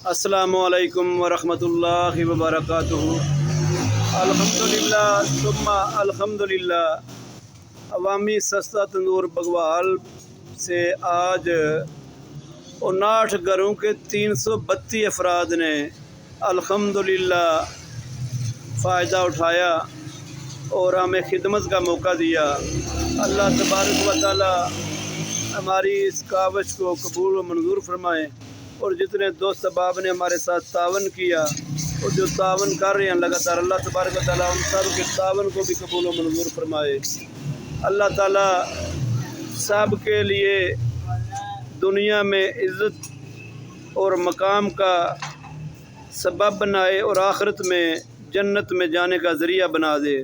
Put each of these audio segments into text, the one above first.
السلام علیکم ورحمۃ اللہ وبرکاتہ۔ الحمدللہ ثم الحمدللہ۔ عوامی سستا تندور بگوال سے آج 59 گھروں کے 332 افراد نے الحمدللہ فائدہ اٹھایا اور ہمیں خدمت کا موقع دیا۔ اللہ تبارک و تعالی ہماری اس کاوش کو قبول و منظور فرمائے، اور جتنے دوست احباب نے ہمارے ساتھ تعاون کیا اور جو تعاون کر رہے ہیں لگاتار، اللہ تبارک و تعالیٰ ان سب کے تعاون کو بھی قبول و منظور فرمائے۔ اللہ تعالیٰ سب کے لیے دنیا میں عزت اور مقام کا سبب بنائے اور آخرت میں جنت میں جانے کا ذریعہ بنا دے۔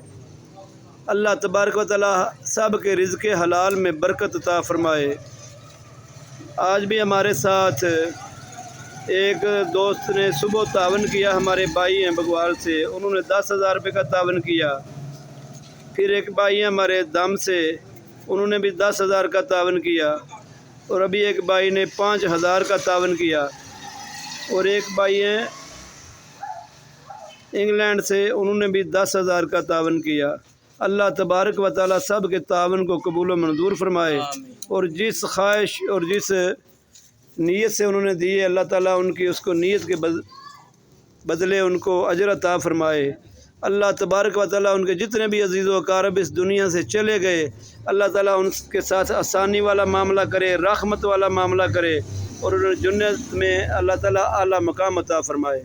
اللہ تبارک و تعالیٰ سب کے رزق حلال میں برکت عطا فرمائے۔ آج بھی ہمارے ساتھ ایک دوست نے صبح تعاون کیا، ہمارے بھائی ہیں بگوال سے، انہوں نے 10,000 روپے کا تعاون کیا۔ پھر ایک بھائی ہیں ہمارے دم سے، انہوں نے بھی 10,000 کا تعاون کیا، اور ابھی ایک بھائی نے 5,000 کا تعاون کیا، اور ایک بھائی ہیں انگلینڈ سے، انہوں نے بھی 10,000 کا تعاون کیا۔ اللہ تبارک و تعالیٰ سب کے تعاون کو قبول و منظور فرمائے، اور جس خواہش اور جس نیت سے انہوں نے دی ہے، اللہ تعالیٰ ان کی اس کو نیت کے بدلے ان کو اجر عطا فرمائے۔ اللہ تبارک و تعالیٰ ان کے جتنے بھی عزیز و اقارب اس دنیا سے چلے گئے، اللہ تعالیٰ ان کے ساتھ آسانی والا معاملہ کرے، رحمت والا معاملہ کرے، اور انہیں جنت میں اللہ تعالیٰ اعلیٰ مقام عطا فرمائے،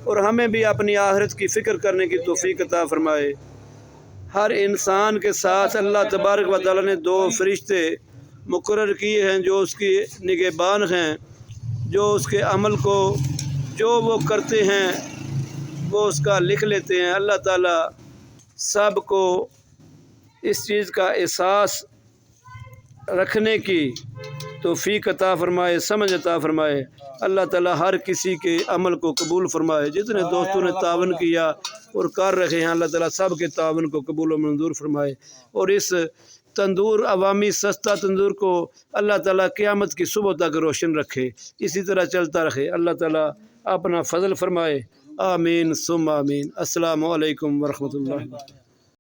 اور ہمیں بھی اپنی آخرت کی فکر کرنے کی توفیق عطا فرمائے۔ ہر انسان کے ساتھ اللہ تبارک و تعالیٰ نے 2 فرشتے مقرر کیے ہیں جو اس کی نگہبان ہیں، جو اس کے عمل کو جو وہ کرتے ہیں وہ اس کا لکھ لیتے ہیں۔ اللہ تعالیٰ سب کو اس چیز کا احساس رکھنے کی توفیق عطا فرمائے، سمجھ عطا فرمائے۔ اللہ تعالیٰ ہر کسی کے عمل کو قبول فرمائے۔ جتنے دوستوں نے تعاون کیا اور کر رہے ہیں، اللہ تعالیٰ سب کے تعاون کو قبول و منظور فرمائے، اور اس تندور عوامی سستا تندور کو اللہ تعالیٰ قیامت کی صبح تک روشن رکھے، اسی طرح چلتا رہے۔ اللہ تعالیٰ اپنا فضل فرمائے۔ آمین ثم آمین۔ السلام علیکم ورحمۃ اللہ۔